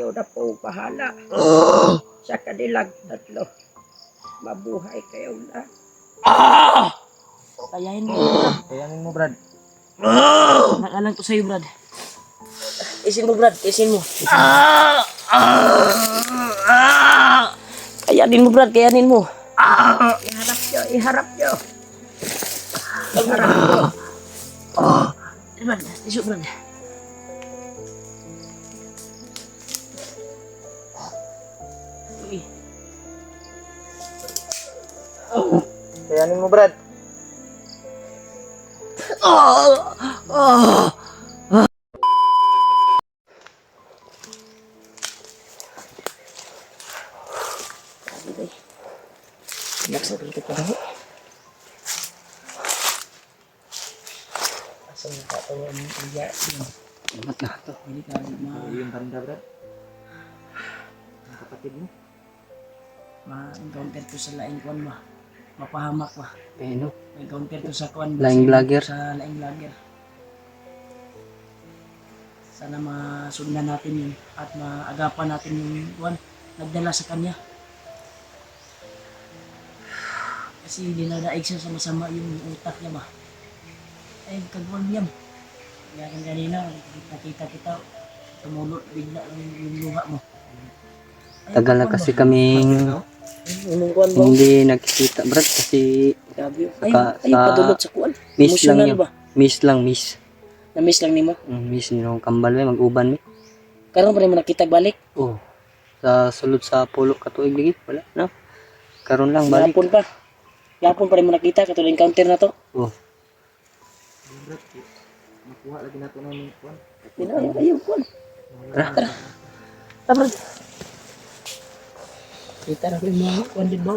kayo na po bahala. Sa kanilang tatlo. Mabuhay kayo na. Kayahin mo, Brad. Kayanin mo, Brad. Nakalang to sa'yo, Brad. Isin mo, Brad. Isin mo. Kayanin mo, Brad. Kayanin mo. Iharap nyo, iharap nyo. Iharap nyo. Brad, isu, Brad. Uy. Kayanin mo, Brad. Naksa dito pa daw. Asal tahu ang iya. Amat na to. Hindi ka Yung banda, Brad. Ang kapatid mo. Ma-encounter to sa laing kwan ba. Mapahamak ba. Ano? Ma-encounter to sa kwan. Laing vlogger. Sa laing vlogger. Sana masundan natin yun at maagapan natin yung kwan. Nagdala sa kanya. Kasi dinadaig siya sa masama yung utak niya ba. Ay, kagwag niya. Kaya kan kanina, nakita kita, tumulot bigla yung luha mo. Ay, Tagal na kagwag kasi ba? kaming Unong kwan ba? hindi nagkikita, Brad, kasi Grabe. Ay, Saka ay, sa- padulot sa kwan. miss lang Emotional yun. ba? Miss. Na-miss lang nimo. Miss nyo kambal may mag-uban may. Karon pa rin mo nakita balik. Oh. Sa sulod sa pulo katuig lagi, wala na. Karon lang balik. Yapon pa. Yapon pa rin mo nakita katulad encounter na to. Oh. Brad, makuha lagi nato ng kwan. Ayaw kwan. Tara. Brad. Kita na rin mga kwan din ba?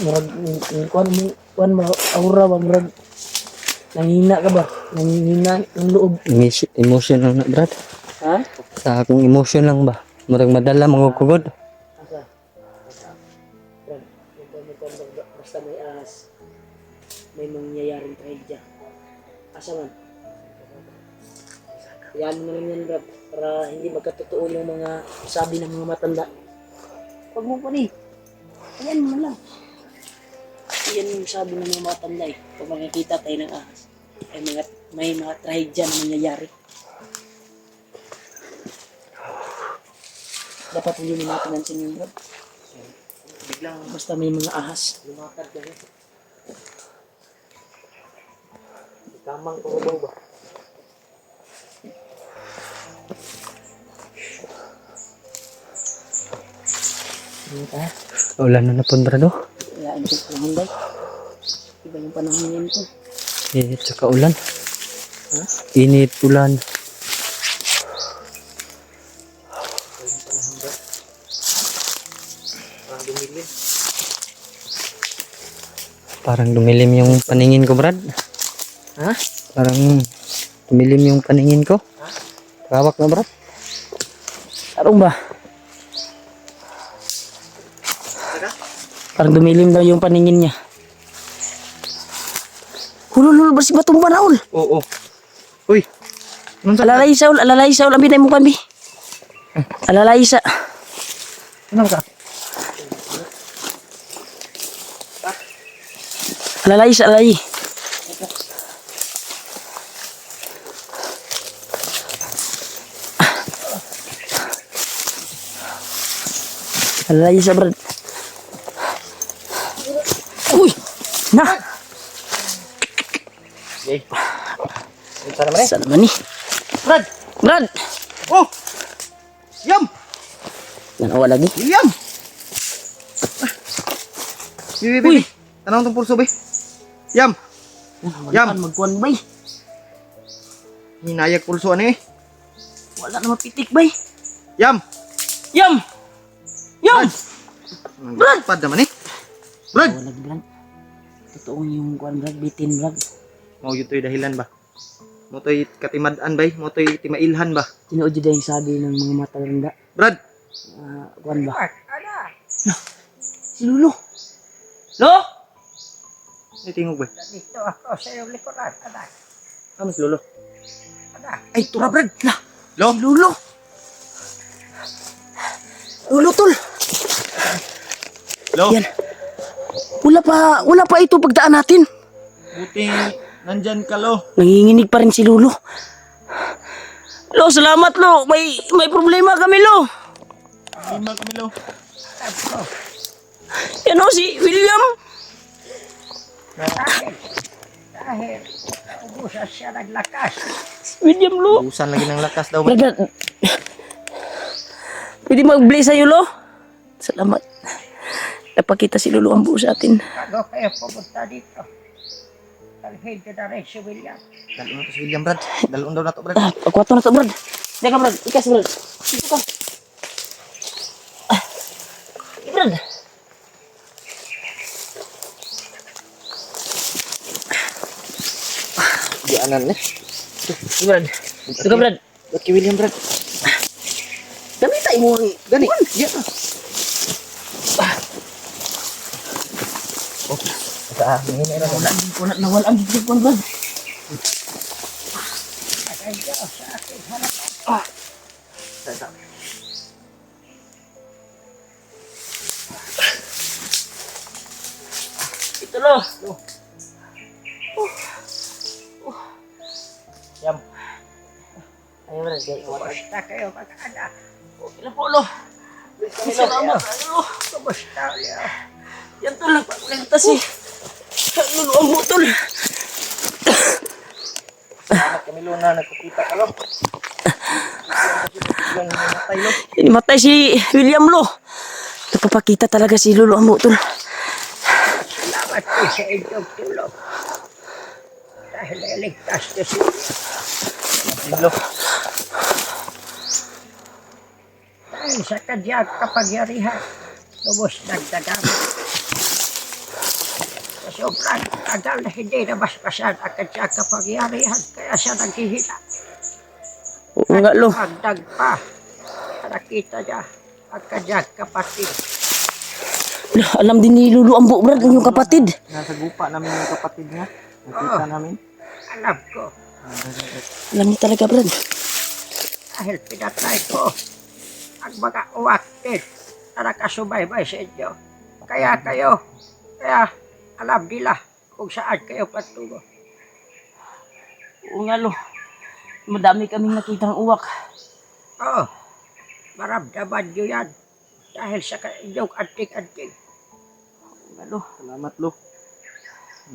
Murag, kwan mo, aura ba, murag. Nanghina ka ba? Nanghina ang loob. Emotion lang na, Brad. Ha? Sa akong emotion lang ba. Murag madala mangugugod. Asa? Brad, basta may ahas. May mangyayaring trahedya. Asa man? Yan mo lang yan, Brad. Para hindi magkatotoo yung mga sabi ng mga matanda. Huwag mo pa ni. Ayan mo lang. Yan yung sabi ng mga matanda eh. Kung makikita tayo ng ahas, may mga trahedya na nangyayari. Dapat hindi natin nansin yung Brad. Biglang Basta may mga ahas. lumakad ka rin. Tamang kumabaw ba? Ano ka? Ulan na po, Brad. Oh. Wala ang panahon ba? Iba yung panahon ngayon to. Init saka ulan. Ha? Init, ulan. Parang dumilim. Parang dumilim yung paningin ko, Brad. Ha? Parang dumilim yung paningin ko. Kawak na, Brad. Arong ba? Parang dumilim daw yung paningin niya. Hulul, bersih batong banaul. Oo. Uy. Alalay saul, ambinay mo kami. Alalay sa. Ano ka? Alalay sa, alalay. Alalay sa, Brad. Uy! Na! Yay. Sana man eh. Saan naman ni? Brad! Brad! Oh! Yam! Nanawa lagi. Yam! Bibi, Uy! bibi. Tanong tong pulso, bay. Yam! Yam! Magkuhan bay. Hinayag pulso ano eh. Wala na mapitik bay. Yam! Yam! Yam! Brad! Pad naman eh. Brad! Wala lagi, Brad. Totoo yung kuhan, Brad. Bitin, Brad. Mau yun to'y dahilan ba? Mo to'y katimadaan bay? Mo to'y timailhan ba? Tinuod yun yung sabi ng mga matatanda. Brad! Kuhan ba? Ana, Si Lolo! Lo! Ay tingog bay. dito ako sa iyong likuran. Ana, Amas lolo. ana. Ay tura Brad! Lah! Lo! Si Lolo! Ulo, tol. Lo, Yan. Wala pa ito pagdaan natin. buti nandyan ka, Lo. Nanginginig pa rin si Lolo. Lo, salamat, Lo. May problema kami, Lo. Lima kami, Lo. Yan o, si William. Dahil ubusan siya naglakas. William, Lo. Ubusan lagi ng lakas daw, Brad. Brad, pwede mag-bless sa'yo, Lo? Salamat. Napakita si Lolo ang buo sa atin. Bago kayo pumunta dito. Dalhin ko na rin si William. Dalon na to si William, Brad. Dalon daw na to, Brad. Pagkwato na to, Brad. Teka, Brad. Ikas, Brad. Dito ka. Brad. Di anan, eh. Brad. Dito ka, Brad. Ba't kay William, Brad? Gamitay mo ang... Gani, diyan na. Nawala ang gigit ko, Brad. Ay Diyos sa aking harapan. Ito, Lo. Yam. Ay, Brad. Kumusta kayo mag-anak? Okay lang po, Lo. Salamat, Lo. Kumusta ulit? Yan, Tol. Nagpapagalitas si Lolo ang buo, Tol. Salamat kami, Lo, na nagkakita ka, Lo. Biglang namatay, Lo. Inimatay si William, Lo. Nagpapakita talaga si Lolo ang buo, Tol. Salamat po sa inyong tulong. Dahil naligtas ko si Lo. dahil sa kanyang kapangyarihan. Lubos nagdadami. Sa sobrang tagal na hindi nabasbasan ang kanyang kapangyarihan. Kaya siya naghihina. Oo nga, Lo. Magdag pa. Nakita niya ang kanyang kapatid. Alam din ni Lolo ang buo, Brad, ang iyong kapatid. Nasa gupa namin yung kapatid niya. Nakita namin. Alam ko. Alam niya talaga, Brad. Dahil pinatay ko ang mga uwaktin na nakasubaybay sa inyo. Kaya alam nila kung saan kayo patungo. Oo nga, Lo. Madami kaming nakitang uwak. Oo, maramdaman nyo yan dahil sa inyong anting-anting. Oo nga, Lo. Salamat, Lo.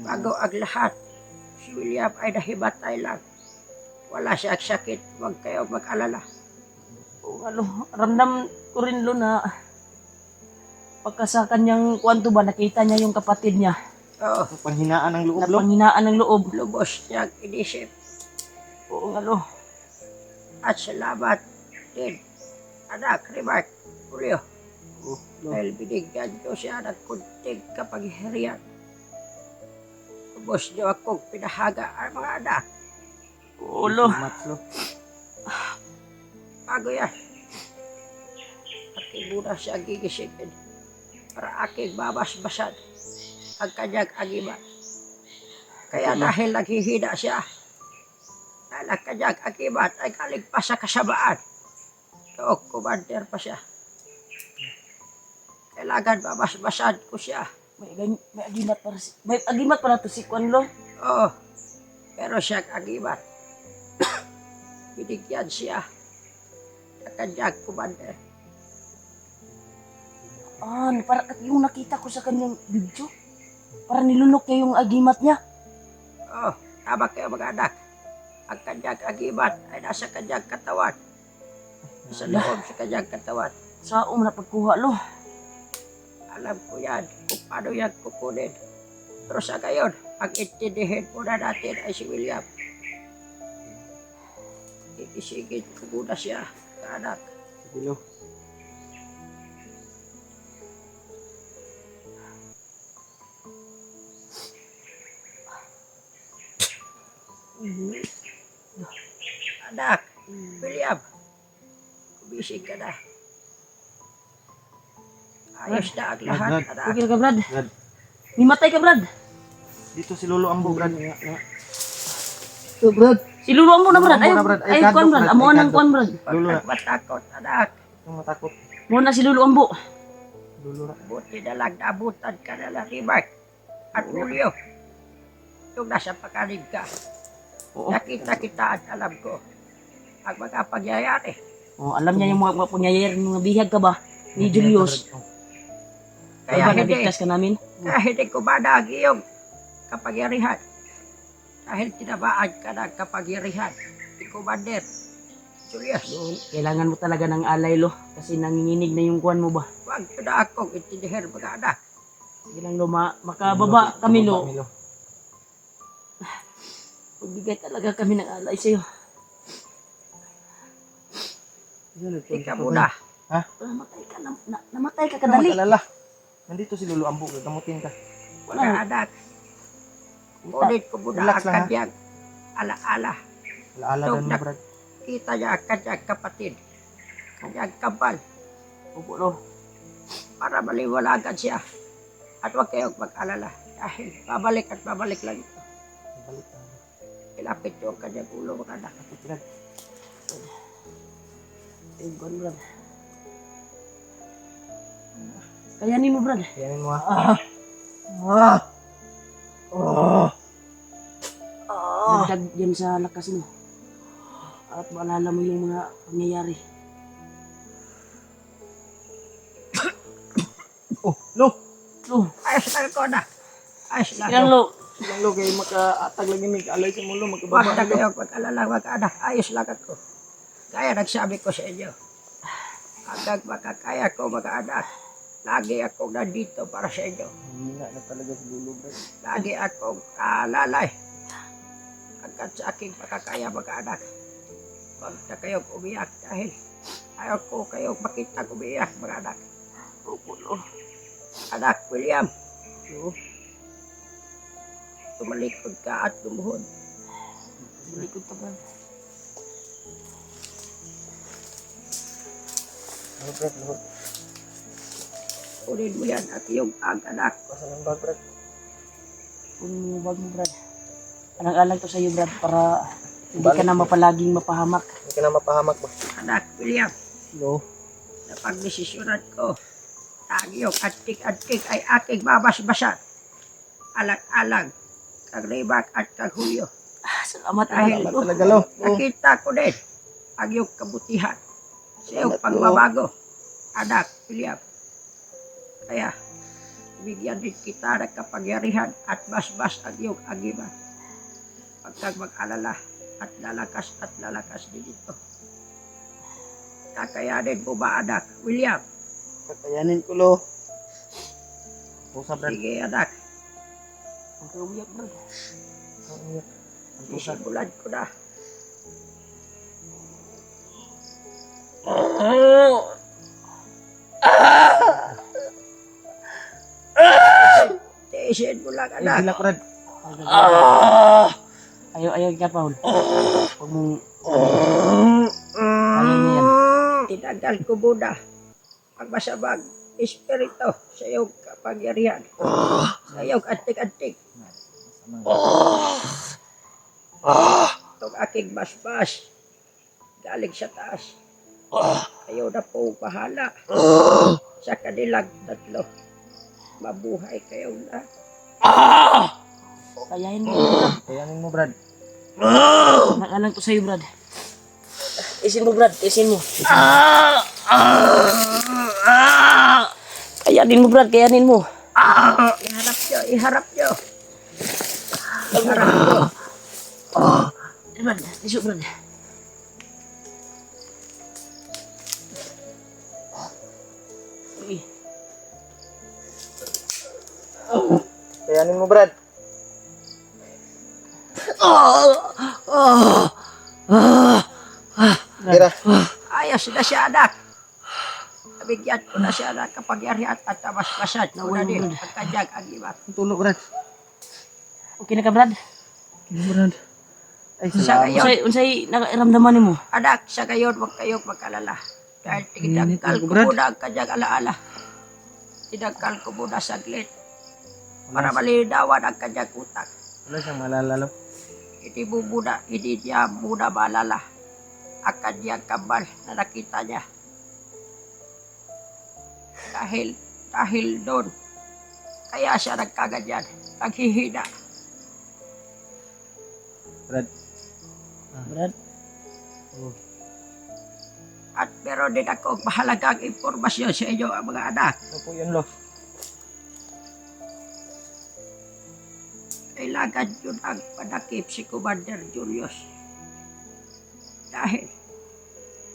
Bago ang lahat, si William ay nahimatay lang. Wala siyang sakit, huwag kayong mag-alala. Oo nga, Lo. Ramdam ko rin, Lo, na pagka sa kanyang kwanto ba, nakita niya yung kapatid niya. Oo, Panghinaan ng loob, Na Lo. panghinaan ng loob. lubos niyang inisip. Oo nga, Lo. At salamat din, anak ni Mark Julio. Oh, Lo. Dahil binigyan nyo siya ng kunting kapangyarihan. Lubos nyo akong pinahaga ang mga anak. Oo, Lo. Salamat, Lo. Bago yan, aking muna siya gigisipin para aking babasbasan ang kanyang agiman. Kaya dahil naghihina siya, dahil ang kanyang agiman ay galing pa sa kasamaan, noong commander pa siya. Kailangan babasbasan ko siya. May agimat para may agimat para to si Kwan, Lo. Oo, pero siyang agiman. Binigyan siya ng kanyang commander. Ah, para yung nakita ko sa kanyang video. Para nilunok niya yung agimat niya. Oo, tama kayo mga anak. Ang kanyang agiman ay nasa kanyang katawan. Sa loob sa kanyang katawan. Sa na pagkuha, Lo. Alam ko yan kung paano yan kukunin. Pero sa ngayon, ang intindihin muna natin ay si William. Iisigit ko muna siya, anak. Sige, Lo. Anak, William, kumising ka na. Ayos na ang lahat, Brad, anak. Okay ka, Brad. Brad, Nimatay ka, Brad. dito si Lolo Ambo, Brad. Si Lulu Ambo na, Brad. Ambo na, Brad. Ay, Ay, Kwan, kadok, Brad. Brad. Amuan Ay, ng kadok. Kwan, Brad. Huwag Lolo na. kang matakot, anak. Yung matakot. Muna si Lulu Ambo. Dulo ra. Buti na lang naabutan ka na lang ni Mark at Julio. Yung nasa pakalig ka. Oo. Nakita kita at alam ko ang mga pangyayari. Oh, alam niya yung mga pangyayari ng mga bihag ka ba? Ni Julius. Kaya Kaya hindi, nabigtas ka namin. kaya hindi ko manag iyong kapangyarihan. Dahil tinabaan ka ng kapangyarihan. Si Commander Julius. Doon, kailangan mo talaga ng alay lo. Kasi nanginginig na yung kuwan mo ba? Huwag ko na akong intindihan mga anak. Sige lang lo, makababa kami lo. Milo. Pagbigay talaga kami ng alay sa'yo. Ika muna. Namatay ka, namatay ka Ano kadali. mag-alala? Nandito si Lolo Ambo, gagamutin ka. Mga anak. Ulit ko muna Relax ang lang, ha? kanyang alaala. Alaala Dog dan mo, na- Brad. Kita niya ang kanyang kapatid. Kanyang kabal. Opo lo. Para maliwalagan siya. At huwag kayong mag-alala. Dahil babalik at babalik lang ito. Balik na. Ilapit niyo ang kanyang ulo mga anak. Brad. Eh, kuwan brad. Kayanin mo brad. Kayanin mo, ha? Dagdag yan sa lakas mo. At maalala mo yung mga pangyayari. Oh, Lo! Lo, Ayos lang ko na. Ayos lang. kailan lo. Ilang Lo, kayo makaatag lang yung alay sa mulo, Huwag magkababa na Lo. kayong mag-alala mga anak. Ayos lang ako. Kaya nagsabi ko sa inyo. Hanggang makakaya ko mga anak. Lagi akong nandito para sa inyo. Hina na talaga si Lolo, Brad. Lagi akong lalay. Hanggang sa aking makakaya mga anak. Huwag na kayong umiyak dahil ayaw ko kayong makita umiyak mga anak. Opo lo. Anak William, Lo, tumalikod ka at lumuhod. malikod ka brad. Lo, Brad, Lo. Kunin mo yan at iyong ang anak. Basta ng bag, Brad. Kunin mo yung bag mo brad. Alang-alang to sa'yo brad para hindi ka na mapalaging mapahamak. Hindi ka na mapahamak ba? Anak William, Lo. sa pagdesisyonan ko, ang iyong antik-antik ay aking babasbasan. Alang-alang, kang Rebak at kang Julio. Salamat Dahil Salamat Salamat talaga, Lo. nakita ko din ang iyong kabutihan sa iyong Salamat, pagbabago. Anak William, kaya bigyan din kita ng kapangyarihan at basbas ang iyong agiman. Huwag kang mag-alala at lalakas din ito. Kakayanin mo ba anak William? Kakayanin ko, Lo. Pusa, Brad. Sige anak, Huwag ka umiyak brad. Ang pusa. sisimulan ko na. Tiisin mo lang Ay, anak. hilak, Brad. Ayaw ka Paul. Huwag mong ayaw niya yan. Tinagal ko muna ang masamang espiritu sa iyong kapangyarihan. Sa iyong antik-antik. Itong aking basbas galing sa taas. Ayaw na po bahala sa kanilang tatlo. Mabuhay kayong lahat. Kayahin mo brad. Kayanin mo, Brad. Alang to sa'yo brad. Isin mo brad, isin mo. Kayanin mo brad, kayanin mo. Iharap nyo, iharap nyo. Iharap nyo. Brad, iso brad. Uy, Kayanin mo, Brad. Tira. Ayos na siya anak. Nabigyan ko na siya ng kapangyarihan at tabas-basan. Una din ang kanyang agimat. Tulog, Brad. okay na ka brad? Brad. Ay, Sa salamat. ngayon, Unsay nakaramdaman nimo? anak, sa ngayon, huwag kayong mag-alala. Dahil tinagkal ko Brad. muna ang kanyang alaala. Tinagkal ko muna saglit. Para malinawan ang kanyang utak. Wala siyang malalalo. Hindi niya muna maalala ang kanyang kambal na nakita niya. Dahil doon, kaya siya nagkaganyan, naghihina. Brad. Brad, At meron din ako mahalagang impormasyon sa inyo ang mga anak. Ano po yun, lo? Kailangan yun ang panakip si Commander Julius. Dahil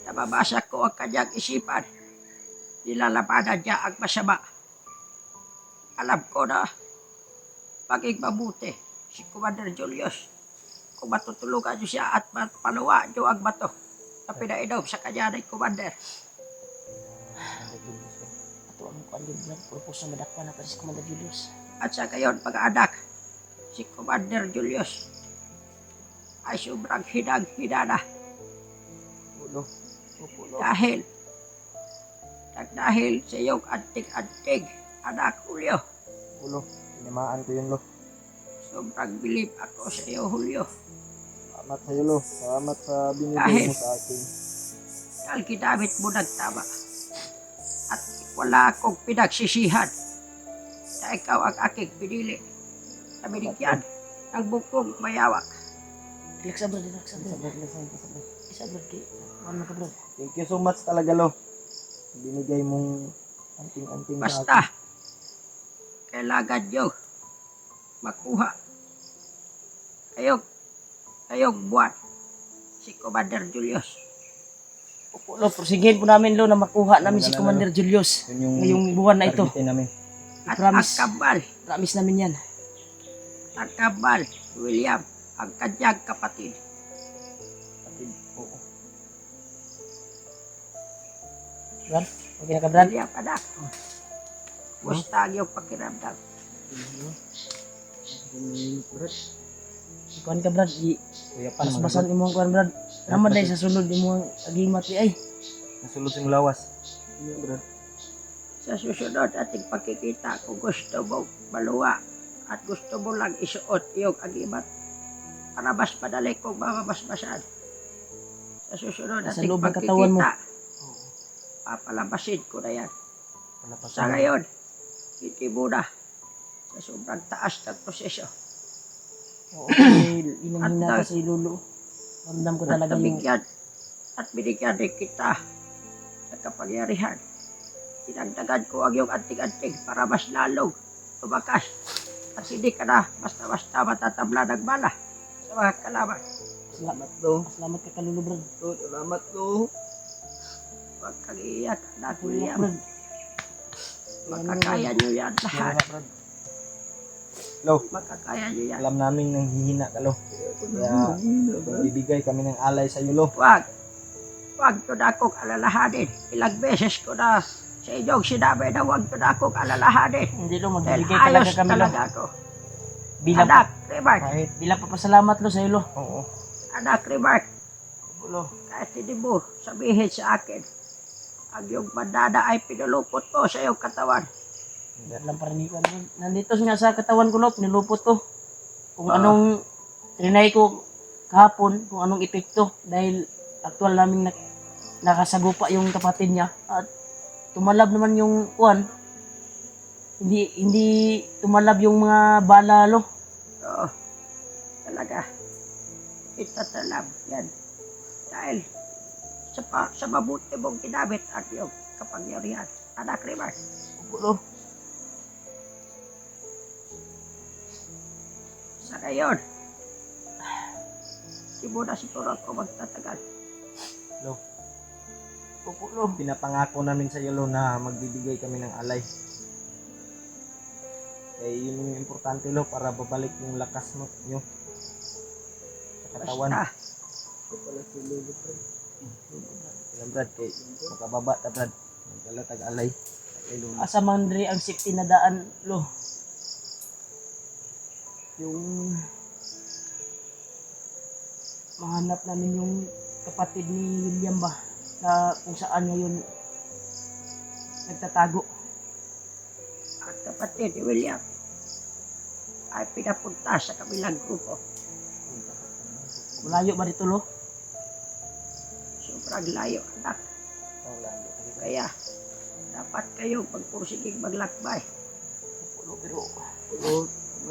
nababasa ko ang kanyang isipan, nilalabanan niya ang masama. Alam ko na maging mabuti si Commander Julius kung matutulungan niyo siya at paluwa niyo ang bato na pinainom sa kanya ng Commander. ato ang kuan Brad, propose na madakpan na pa si Commander Julius. At sa gayon, mga anak, si Commander Julius ay sobrang hinang-hina na Lo. Opo, lo. dahil sa iyong antig-antig anak Julio. Lo. Tinamaan ko yun, lo. Sobrang bilib ako sa iyo, Julio. Salamat sa'yo, lo. Salamat sa binigay Dahil- mo sa akin. Dahil ginamit mo ng tama. At wala akong pinagsisihan na ikaw ang aking pinili na binigyan ng bukong mayawak. Relax sa Brad, relax sa Brad. Isa Brad, kay ano ka Brad? Thank you so much talaga, lo. Binigay mong anting-anting sa Basta, akin. kailangan nyo makuha kayong buwan si Commander Julius. Opo lo, prosigin po namin lo na makuha namin si Commander Julius Yun yung ngayong buwan na ito. targetin namin. At Promise. Promise Namin yan. ang kambal, William, ang kanyang kapatid. Kapatid, oo. Brad, okay na ka Brad? William, anak. Musta ang iyong pakiramdam? Kuan ka Brad, Kuya pa naman. basbasan imong kuan Brad. Naman dahil sa sunod imong agimat ay. Nasulot yung lawas. Brad. Sa susunod ating pagkikita, kung gusto mo maluwa at gusto mo lang isuot iyong agimat para mas madali kong mamabasbasan. Sa susunod Sa ating loob ng katawan mo. pagkikita, papalabasin ko na yan. Sa Palapasan. ngayon, hindi muna sa sobrang taas ng proseso. Oo, hinang-hina ka sa lolo. Ramdam ko At talaga yung binigyan din kita sa kapangyarihan. Dinagdagan ko ang iyong anting-anting para mas lalong tumakas. At hindi ka na basta-basta matatabla ng bala sa mga kalaban. Salamat, lo. salamat ka kalulu Brad. Lo, salamat, lo. Huwag kang iiyak, anak Kuya William. Brad. Makakaya niyo yan lahat. Salamat, Brad. Lo, Makakaya niyo yan. alam namin nang hihina ka, lo. Kaya bibigay kami ng alay sa iyo, lo. Huwag nyo na akong alalahanin. Ilang beses ko na sa inyong sinabi na huwag nyo na akong alalahanin. Hindi lo, Dahil magbibigay talaga ayos kami lo. talaga ako. Bilang, Anak, Remark. Kahit, bilang papasalamat lo sa iyo lo. oo. Anak, Remark. Lo. Kahit hindi mo sabihin sa akin, ang iyong bandana ay pinulupot ko sa iyong katawan. Lang parinigan lo. Nandito nga sa katawan ko lo, pinulupot ko. Kung Ah. anong trinay ko kahapon, kung anong epekto. Dahil aktual namin nakasagupa yung kapatid niya. At tumalab naman yung kuwan. Hindi tumalab yung mga bala lo. Oo, talaga. Itatalab yan. Dahil sa mabuti mong ginamit ang iyong kapangyarihan. Anak, Remark. Lo. Sa ngayon, di mo na siguro ako magtatagal. Lo. Opo lo. Pinapangako namin sa iyo, lo, na magbibigay kami ng alay. Eh, yun yung importante, lo, para babalik yung lakas mo, nyo. Sa katawan. Basta, Ilang, Brad, kay makababa ta, Brad. Magkalatag alay. Kay lo. Asa man diri ang safety na daan lo. Yung mahanap namin yung kapatid ni William ba na kung saan ngayon nagtatago. ang kapatid ni William ay pinapunta sa kabilang grupo. Malayo ba dito lo? Sobrang layo, anak. Kaya, Dapat kayo pagpursigig maglakbay. Pero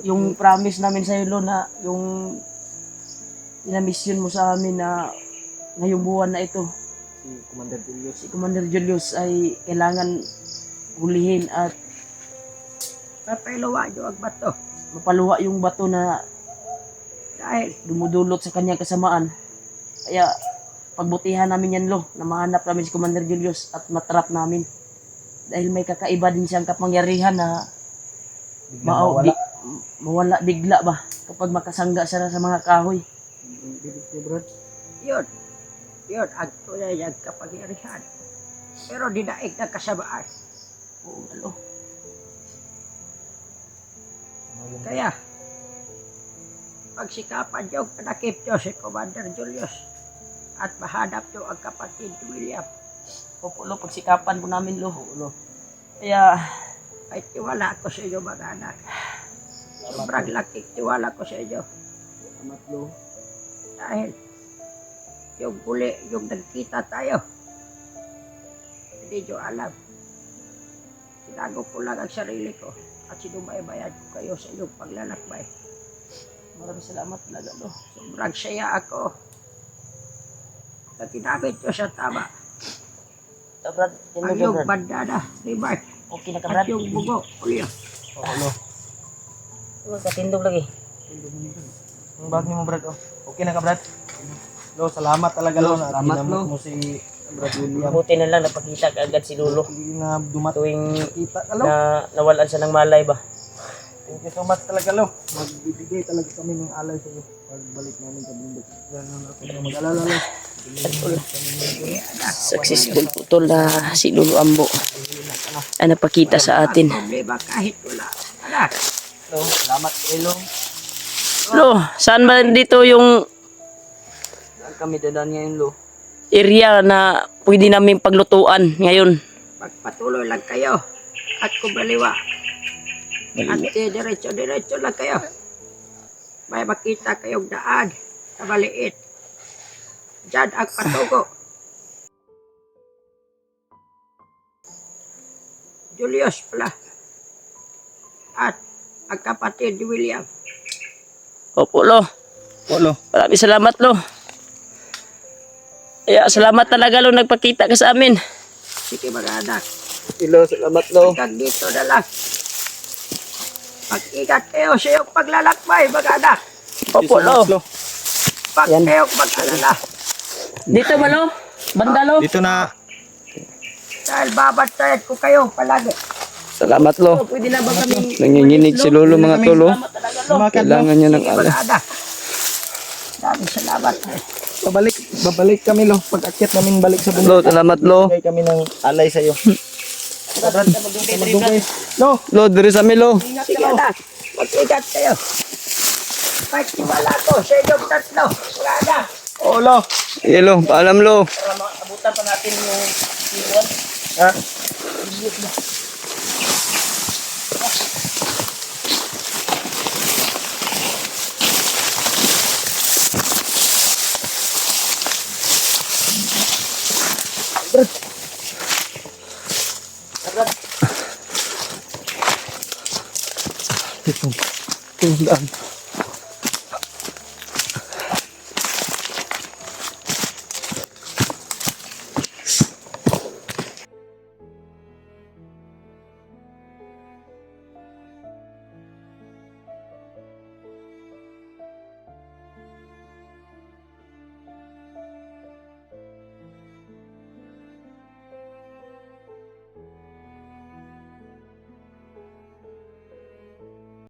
yung promise namin sa Lo na yung inamisyon mo sa amin na ngayong buwan na ito, Si Commander Julius. si Commander Julius ay kailangan hulihin at Papailuwa nyo ang bato. mapaluwa yung bato na Dahil dumudulot sa kanyang kasamaan. Kaya pagbutihan namin yan, Lo, na mahanap namin si Commander Julius at matrap namin. Dahil may kakaiba din siyang kapangyarihan na Biglang mawala. mawala bigla ba kapag makasangga siya sa mga kahoy. Bilis ni Brad. yun, yun ang tunay niyang kapangyarihan. Pero dinaig na kasabaan. Oo, Lo. Ano yun? Kaya, pagsikapan niyo, panakip niyo si Commander Julius at mahanap niyo ang kapatid ni William. Opo, Lo, pagsikapan po namin, Lo. Lo. Kaya, Ay tiwala ko sa inyo mga anak. Sobrang laking tiwala ko sa inyo. Salamat, Lo. Dahil yung huli, yung nagkita tayo, hindi nyo alam. Tinago ko lang ang sarili ko at sinubaybayan ko kayo sa inyong paglalakbay. maraming salamat talaga, Lo. Sobrang saya ako na ginamit nyo sa tama. Brad, Ang yan, yung Brad. bandana ni Mark Okay na ka, at Brad. yung bugo, Julio. Oo, Lo. Katindog lagi. Ang bag mo, Brad. Oh. Okay na ka, Brad? Lo, salamat talaga, Lo. Na Salamat, ginamit Lo. mo si Brad William. Buti na lang napakita ka agad si Lolo. Hindi na dumating. Tuwing Kita ka, Lo. na nawalan siya ng malay ba. Thank you so much talaga, Lo. Magbibigay talaga kami ng alay sa iyo. Pagbalik namin sa bundok. Ganun ako na mag-alala, Lo. Successful po tol na si Lolo Ambo ang napakita sa atin. Problema kahit wala. Anak, Lo, salamat kay Lo. Lo, saan ba dito yung Saan kami dadaan ngayon, Lo? area na pwede namin paglutuan ngayon? magpatuloy lang kayo at kumaliwa. At diretso-diretso lang kayo. May makita kayong daan na maliit. Diyan ang patugo. Julius pala. At ang kapatid ni William. Opo, Lo. Lo. Maraming salamat, Lo. Kaya salamat talaga, Lo, nagpakita ka sa amin. Sige mga anak, Lo, salamat, Lo. hanggang dito na lang. Mag-ingat kayo sa iyong paglalakbay mga anak. Opo, Lo. Pag Yan. kayong mag-alala. Dito ba, Lo? Banda, Lo? Dito na. Dahil babantayan ko kayo palagi. Salamat, Lo. Pwede na ba kami Nanginginig si Lolo mga tolo. Salamat talaga, Lo. Kailangan niya ng Sige alay. mga anak. Maraming salamat. Babalik kami, Lo. Pag-akyat namin balik sa Lo, bundok. salamat, Lo. Bigay kami ng alay sa iyo. Magdugay. Lo, Lo, diri sa amin, Lo. Sige anak, mag-ingat kayo. Pagkimala ko sa inyong tatlo. Mga anak. oo, Lo. Sige, Lo. Paalam, Lo. Para maabutan pa natin yung iwan. Ha? Tingnan.